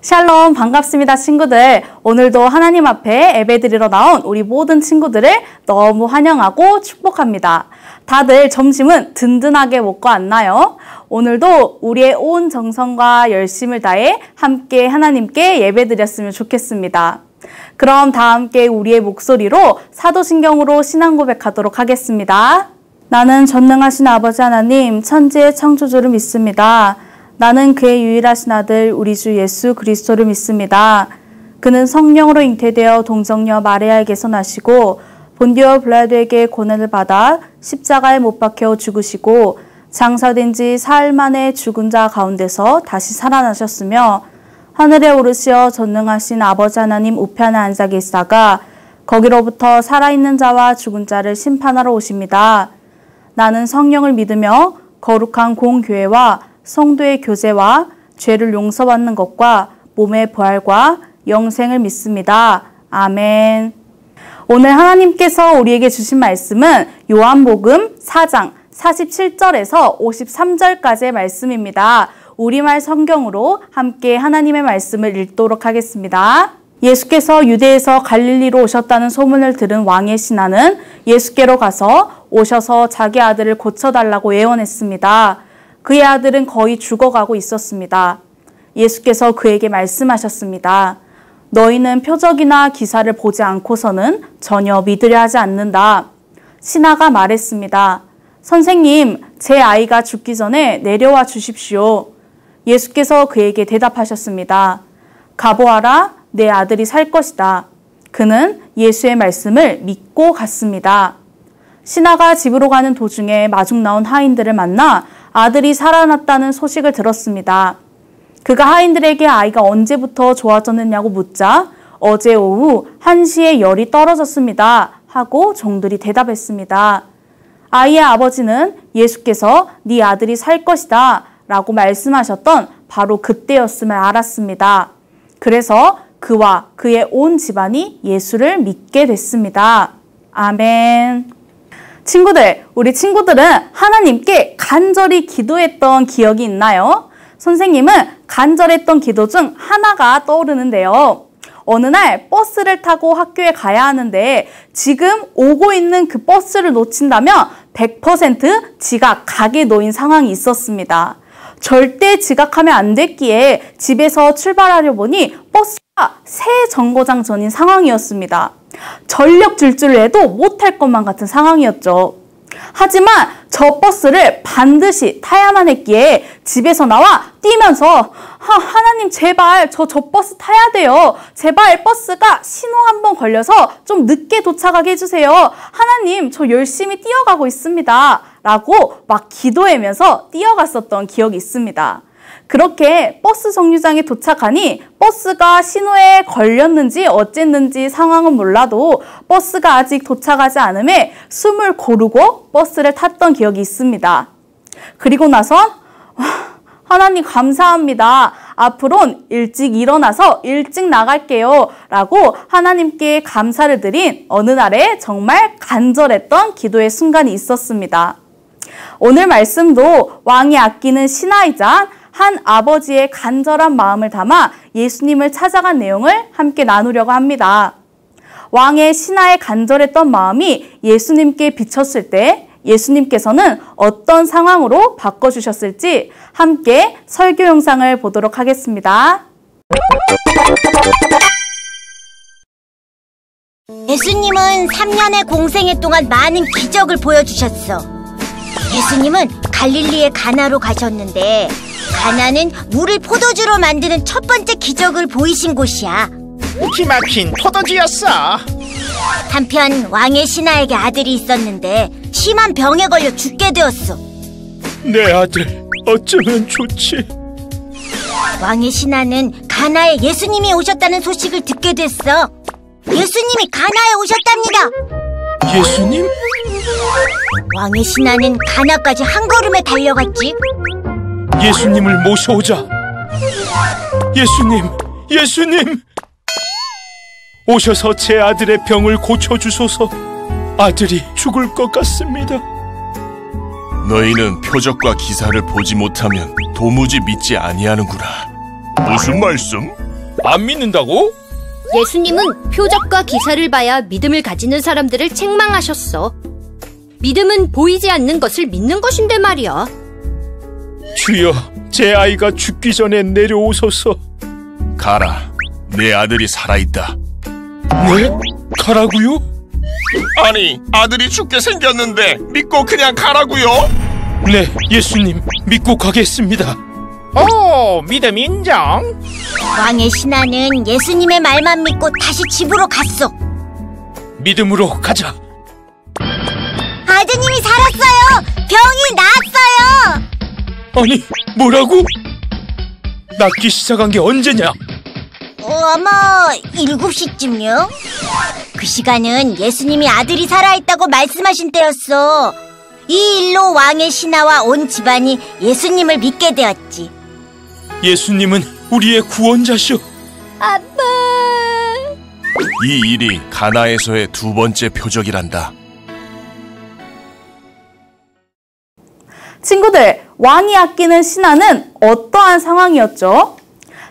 샬롬, 반갑습니다 친구들. 오늘도 하나님 앞에 예배드리러 나온 우리 모든 친구들을 너무 환영하고 축복합니다. 다들 점심은 든든하게 먹고 왔나요? 오늘도 우리의 온 정성과 열심을 다해 함께 하나님께 예배드렸으면 좋겠습니다. 그럼 다 함께 우리의 목소리로 사도신경으로 신앙 고백하도록 하겠습니다. 나는 전능하신 아버지 하나님, 천지의 창조주를 믿습니다. 나는 그의 유일하신 아들 우리 주 예수 그리스도를 믿습니다. 그는 성령으로 잉태되어 동정녀 마리아에게서 나시고 본디오 빌라도에게 고난을 받아 십자가에 못 박혀 죽으시고 장사된 지 사흘 만에 죽은 자 가운데서 다시 살아나셨으며 하늘에 오르시어 전능하신 아버지 하나님 우편에 앉아 계시다가 거기로부터 살아있는 자와 죽은 자를 심판하러 오십니다. 나는 성령을 믿으며 거룩한 공교회와 성도의 교제와 죄를 용서받는 것과 몸의 부활과 영생을 믿습니다. 아멘. 오늘 하나님께서 우리에게 주신 말씀은 요한복음 4장 47절에서 53절까지의 말씀입니다. 우리말 성경으로 함께 하나님의 말씀을 읽도록 하겠습니다. 예수께서 유대에서 갈릴리로 오셨다는 소문을 들은 왕의 신하는 예수께로 가서 오셔서 자기 아들을 고쳐달라고 예언했습니다. 그의 아들은 거의 죽어가고 있었습니다. 예수께서 그에게 말씀하셨습니다. 너희는 표적이나 기사를 보지 않고서는 전혀 믿으려 하지 않는다. 신하가 말했습니다. 선생님, 제 아이가 죽기 전에 내려와 주십시오. 예수께서 그에게 대답하셨습니다. 가보아라, 내 아들이 살 것이다. 그는 예수의 말씀을 믿고 갔습니다. 신하가 집으로 가는 도중에 마중 나온 하인들을 만나 아들이 살아났다는 소식을 들었습니다. 그가 하인들에게 아이가 언제부터 좋아졌느냐고 묻자 어제 오후 1시에 열이 떨어졌습니다 하고 종들이 대답했습니다. 아이의 아버지는 예수께서 네 아들이 살 것이다 라고 말씀하셨던 바로 그때였음을 알았습니다. 그래서 그와 그의 온 집안이 예수를 믿게 됐습니다. 아멘. 친구들, 우리 친구들은 하나님께 간절히 기도했던 기억이 있나요? 선생님은 간절했던 기도 중 하나가 떠오르는데요. 어느 날 버스를 타고 학교에 가야 하는데 지금 오고 있는 그 버스를 놓친다면 100% 지각, 각에 놓인 상황이 있었습니다. 절대 지각하면 안 됐기에 집에서 출발하려 보니 버스가 새 정거장 전인 상황이었습니다. 전력 질주를 해도 못할 것만 같은 상황이었죠. 하지만 저 버스를 반드시 타야만 했기에 집에서 나와 뛰면서 하나님 제발 저 버스 타야 돼요. 제발 버스가 신호 한 번 걸려서 좀 늦게 도착하게 해주세요. 하나님 저 열심히 뛰어가고 있습니다. 라고 막 기도하면서 뛰어갔었던 기억이 있습니다. 그렇게 버스 정류장에 도착하니 버스가 신호에 걸렸는지 어쨌는지 상황은 몰라도 버스가 아직 도착하지 않음에 숨을 고르고 버스를 탔던 기억이 있습니다. 그리고 나선 하나님 감사합니다. 앞으로는 일찍 일어나서 일찍 나갈게요. 라고 하나님께 감사를 드린 어느 날에 정말 간절했던 기도의 순간이 있었습니다. 오늘 말씀도 왕이 아끼는 신하이자 한 아버지의 간절한 마음을 담아 예수님을 찾아간 내용을 함께 나누려고 합니다. 왕의 신하의 간절했던 마음이 예수님께 비쳤을 때 예수님께서는 어떤 상황으로 바꿔주셨을지 함께 설교 영상을 보도록 하겠습니다. 예수님은 3년의 공생애 동안 많은 기적을 보여주셨어. 예수님은 갈릴리의 가나로 가셨는데 가나는 물을 포도주로 만드는 첫 번째 기적을 보이신 곳이야. 기막힌 포도주였어. 한편 왕의 신하에게 아들이 있었는데 심한 병에 걸려 죽게 되었어. 내 아들 어쩌면 좋지. 왕의 신하는 가나에 예수님이 오셨다는 소식을 듣게 됐어. 예수님이 가나에 오셨답니다. 예수님? 왕의 신하는 가나까지 한 걸음에 달려갔지. 예수님을 모셔오자. 예수님 오셔서 제 아들의 병을 고쳐주소서. 아들이 죽을 것 같습니다. 너희는 표적과 기사를 보지 못하면 도무지 믿지 아니하는구나. 무슨 말씀? 안 믿는다고? 예수님은 표적과 기사를 봐야 믿음을 가지는 사람들을 책망하셨어. 믿음은 보이지 않는 것을 믿는 것인데 말이야. 주여, 제 아이가 죽기 전에 내려오소서. 가라. 내 아들이 살아있다. 네? 가라고요? 아니, 아들이 죽게 생겼는데 믿고 그냥 가라고요? 네, 예수님, 믿고 가겠습니다. 오, 믿음 인정. 왕의 신하는 예수님의 말만 믿고 다시 집으로 갔어. 믿음으로 가자. 아드님이 살았어요. 병이 나았어요. 아니, 뭐라고? 낫기 시작한 게 언제냐? 아마 7시쯤요? 그 시간은 예수님이 아들이 살아있다고 말씀하신 때였어. 이 일로 왕의 신하와 온 집안이 예수님을 믿게 되었지. 예수님은 우리의 구원자시오. 아빠. 이 일이 가나에서의 두 번째 표적이란다. 친구들, 왕이 아끼는 신하는 어떠한 상황이었죠?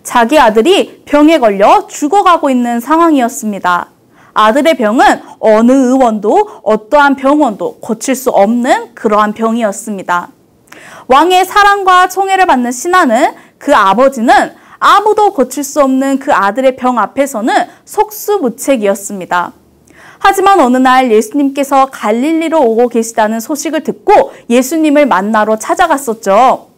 자기 아들이 병에 걸려 죽어가고 있는 상황이었습니다. 아들의 병은 어느 의원도 어떠한 병원도 고칠 수 없는 그러한 병이었습니다. 왕의 사랑과 총애를 받는 신하는 그 아버지는 아무도 고칠 수 없는 그 아들의 병 앞에서는 속수무책이었습니다. 하지만 어느 날 예수님께서 갈릴리로 오고 계시다는 소식을 듣고 예수님을 만나러 찾아갔었죠.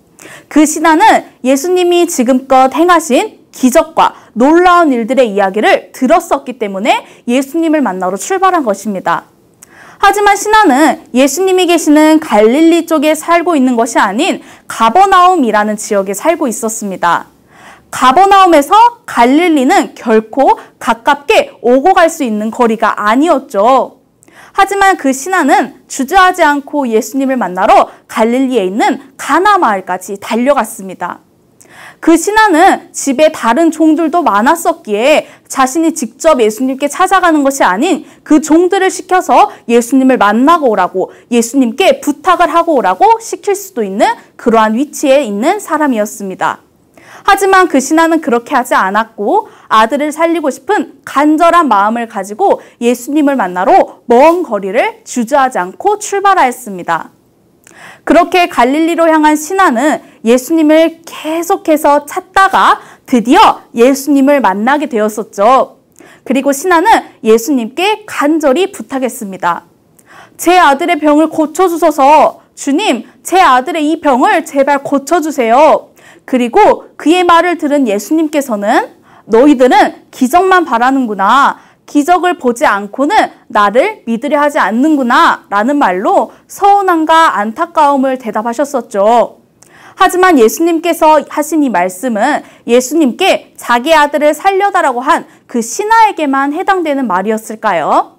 그 신하는 예수님이 지금껏 행하신 기적과 놀라운 일들의 이야기를 들었었기 때문에 예수님을 만나러 출발한 것입니다. 하지만 신하는 예수님이 계시는 갈릴리 쪽에 살고 있는 것이 아닌 가버나움이라는 지역에 살고 있었습니다. 가버나움에서 갈릴리는 결코 가깝게 오고 갈 수 있는 거리가 아니었죠. 하지만 그 신하는 주저하지 않고 예수님을 만나러 갈릴리에 있는 가나 마을까지 달려갔습니다. 그 신하는 집에 다른 종들도 많았었기에 자신이 직접 예수님께 찾아가는 것이 아닌 그 종들을 시켜서 예수님을 만나고 오라고, 예수님께 부탁을 하고 오라고 시킬 수도 있는 그러한 위치에 있는 사람이었습니다. 하지만 그 신하는 그렇게 하지 않았고 아들을 살리고 싶은 간절한 마음을 가지고 예수님을 만나러 먼 거리를 주저하지 않고 출발하였습니다. 그렇게 갈릴리로 향한 신하는 예수님을 계속해서 찾다가 드디어 예수님을 만나게 되었었죠. 그리고 신하는 예수님께 간절히 부탁했습니다. 제 아들의 병을 고쳐주소서. 주님, 제 아들의 이 병을 제발 고쳐주세요. 그리고 그의 말을 들은 예수님께서는 너희들은 기적만 바라는구나. 기적을 보지 않고는 나를 믿으려 하지 않는구나 라는 말로 서운함과 안타까움을 대답하셨었죠. 하지만 예수님께서 하신 이 말씀은 예수님께 자기 아들을 살려달라고 한 그 신하에게만 해당되는 말이었을까요?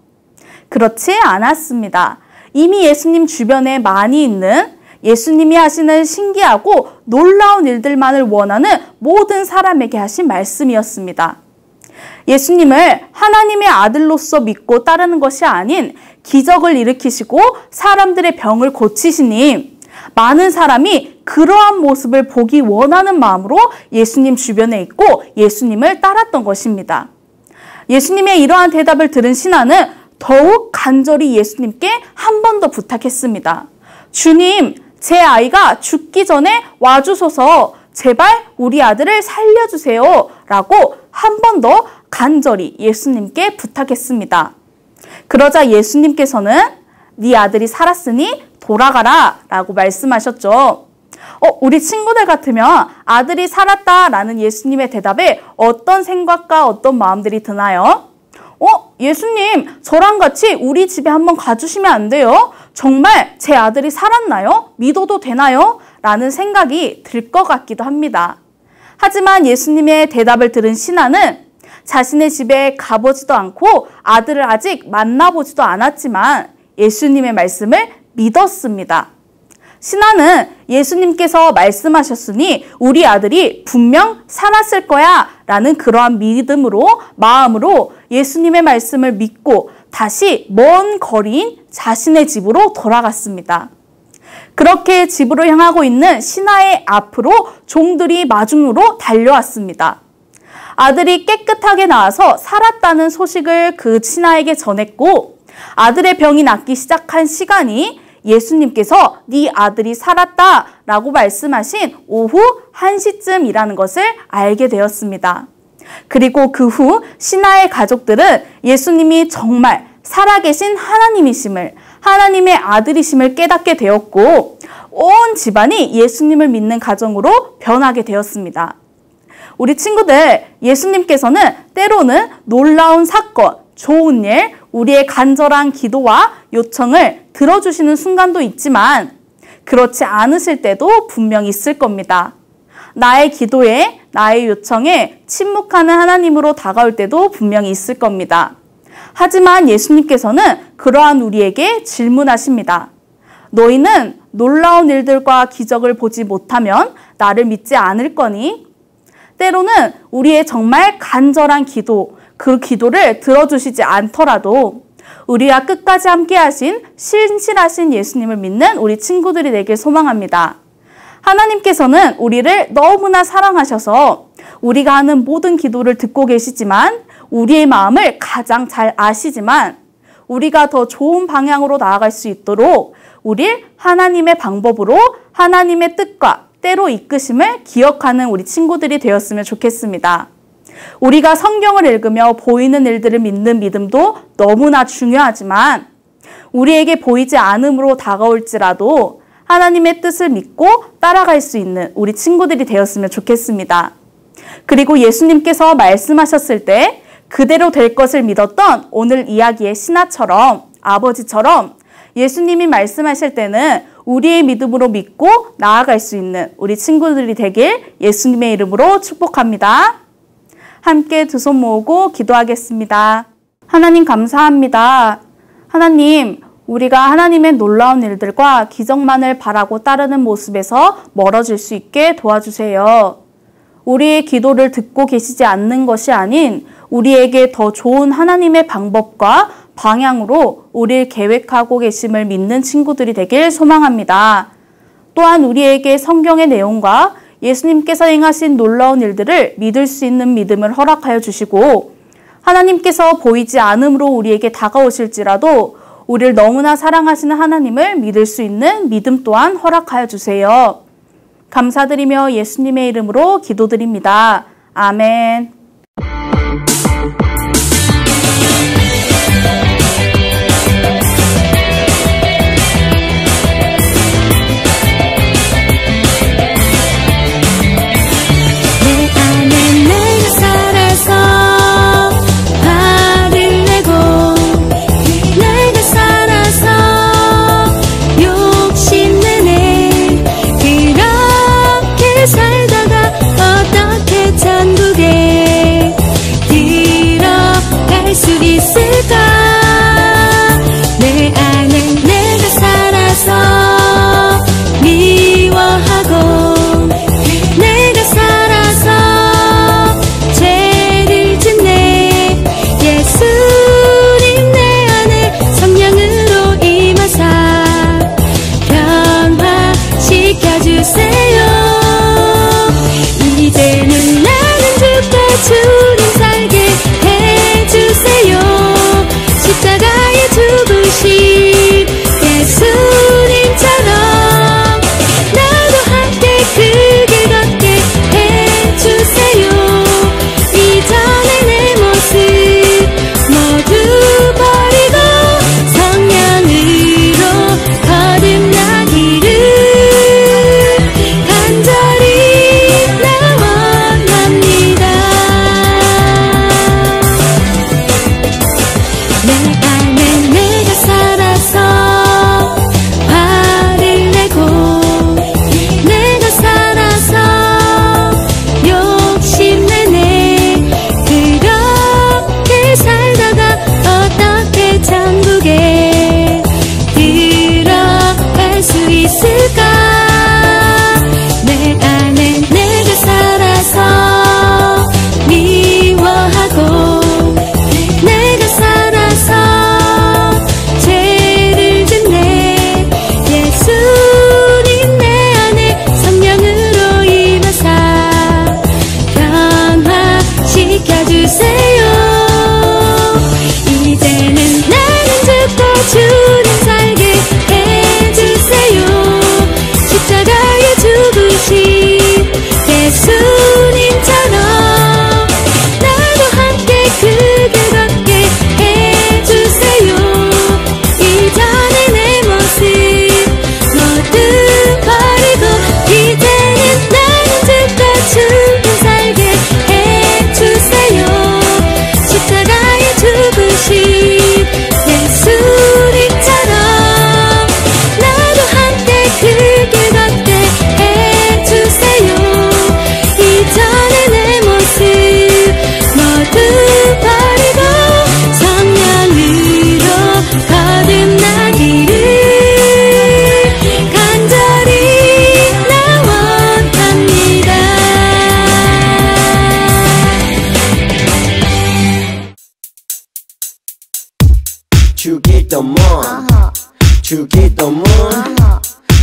그렇지 않았습니다. 이미 예수님 주변에 많이 있는 예수님이 하시는 신기하고 놀라운 일들만을 원하는 모든 사람에게 하신 말씀이었습니다. 예수님을 하나님의 아들로서 믿고 따르는 것이 아닌 기적을 일으키시고 사람들의 병을 고치시니 많은 사람이 그러한 모습을 보기 원하는 마음으로 예수님 주변에 있고 예수님을 따랐던 것입니다. 예수님의 이러한 대답을 들은 신하는 더욱 간절히 예수님께 한 번 더 부탁했습니다. 주님, 제 아이가 죽기 전에 와주소서. 제발 우리 아들을 살려주세요. 라고 한 번 더 간절히 예수님께 부탁했습니다. 그러자 예수님께서는 네 아들이 살았으니 돌아가라 라고 말씀하셨죠. 우리 친구들 같으면 아들이 살았다라는 예수님의 대답에 어떤 생각과 어떤 마음들이 드나요? 예수님, 저랑 같이 우리 집에 한번 가주시면 안 돼요? 정말 제 아들이 살았나요? 믿어도 되나요? 라는 생각이 들 것 같기도 합니다. 하지만 예수님의 대답을 들은 신하는 자신의 집에 가보지도 않고 아들을 아직 만나보지도 않았지만 예수님의 말씀을 믿었습니다. 신하는 예수님께서 말씀하셨으니 우리 아들이 분명 살았을 거야 라는 그러한 믿음으로, 마음으로 예수님의 말씀을 믿고 다시 먼 거리인 자신의 집으로 돌아갔습니다. 그렇게 집으로 향하고 있는 신하의 앞으로 종들이 마중으로 달려왔습니다. 아들이 깨끗하게 나와서 살았다는 소식을 그 신하에게 전했고 아들의 병이 낫기 시작한 시간이 예수님께서 네 아들이 살았다 라고 말씀하신 오후 1시쯤이라는 것을 알게 되었습니다. 그리고 그 후 신하의 가족들은 예수님이 정말 살아계신 하나님이심을, 하나님의 아들이심을 깨닫게 되었고 온 집안이 예수님을 믿는 가정으로 변하게 되었습니다. 우리 친구들, 예수님께서는 때로는 놀라운 사건, 좋은 일, 우리의 간절한 기도와 요청을 들어주시는 순간도 있지만 그렇지 않으실 때도 분명히 있을 겁니다. 나의 기도에, 나의 요청에 침묵하는 하나님으로 다가올 때도 분명히 있을 겁니다. 하지만 예수님께서는 그러한 우리에게 질문하십니다. 너희는 놀라운 일들과 기적을 보지 못하면 나를 믿지 않을 거니? 때로는 우리의 정말 간절한 기도, 그 기도를 들어주시지 않더라도 우리와 끝까지 함께 하신 신실하신 예수님을 믿는 우리 친구들이 되길 소망합니다. 하나님께서는 우리를 너무나 사랑하셔서 우리가 하는 모든 기도를 듣고 계시지만 우리의 마음을 가장 잘 아시지만 우리가 더 좋은 방향으로 나아갈 수 있도록 우릴 하나님의 방법으로 하나님의 뜻과 때로 이끄심을 기억하는 우리 친구들이 되었으면 좋겠습니다. 우리가 성경을 읽으며 보이는 일들을 믿는 믿음도 너무나 중요하지만 우리에게 보이지 않음으로 다가올지라도 하나님의 뜻을 믿고 따라갈 수 있는 우리 친구들이 되었으면 좋겠습니다. 그리고 예수님께서 말씀하셨을 때 그대로 될 것을 믿었던 오늘 이야기의 신하처럼, 아버지처럼 예수님이 말씀하실 때는 우리의 믿음으로 믿고 나아갈 수 있는 우리 친구들이 되길 예수님의 이름으로 축복합니다. 함께 두 손 모으고 기도하겠습니다. 하나님 감사합니다. 하나님, 우리가 하나님의 놀라운 일들과 기적만을 바라고 따르는 모습에서 멀어질 수 있게 도와주세요. 우리의 기도를 듣고 계시지 않는 것이 아닌 우리에게 더 좋은 하나님의 방법과 방향으로 우리를 계획하고 계심을 믿는 친구들이 되길 소망합니다. 또한 우리에게 성경의 내용과 예수님께서 행하신 놀라운 일들을 믿을 수 있는 믿음을 허락하여 주시고 하나님께서 보이지 않음으로 우리에게 다가오실지라도 우리를 너무나 사랑하시는 하나님을 믿을 수 있는 믿음 또한 허락하여 주세요. 감사드리며 예수님의 이름으로 기도드립니다. 아멘. 주기도문 주기도문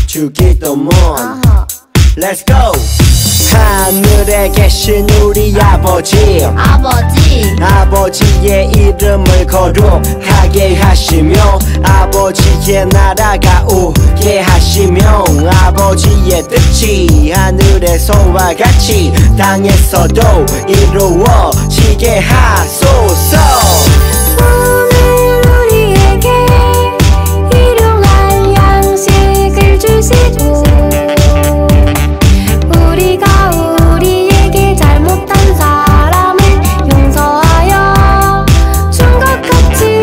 주기도문 Let's go! 하늘에 계신 우리 아버지 아버지의 이름을 거룩하게 하시며 아버지의 나라가 오게 하시며 아버지의 뜻이 하늘에서와 같이 땅에서도 이루어지게 하소서. 오늘 우리에게 일용할 양식을 주시고 우리가 우리에게 잘못한 사람을 용서하여 준 것 같이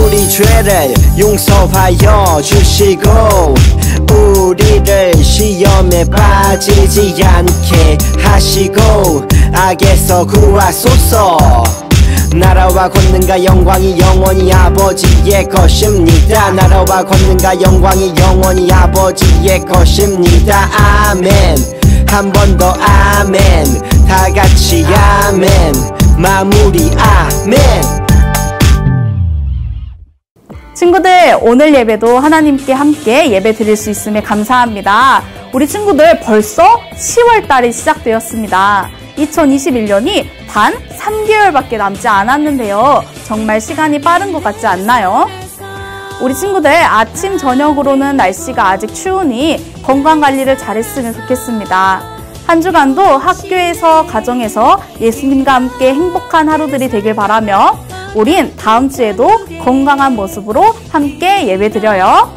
우리 죄를 용서하여 주시고 우리를 시험에 빠지지 않게 하시고 악에서 구하소서. 나라와 권능과 영광이 영원히 아버지의 것입니다. 나라와 권능과 영광이 영원히 아버지의 것입니다. 아멘. 한 번 더 아멘. 다 같이 아멘. 마무리 아멘. 친구들, 오늘 예배도 하나님께 함께 예배 드릴 수 있음에 감사합니다. 우리 친구들 벌써 10월달이 시작되었습니다. 2021년이 단 3개월밖에 남지 않았는데요. 정말 시간이 빠른 것 같지 않나요? 우리 친구들, 아침 저녁으로는 날씨가 아직 추우니 건강관리를 잘했으면 좋겠습니다. 한 주간도 학교에서 가정에서 예수님과 함께 행복한 하루들이 되길 바라며 우린 다음 주에도 건강한 모습으로 함께 예배드려요.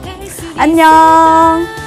안녕.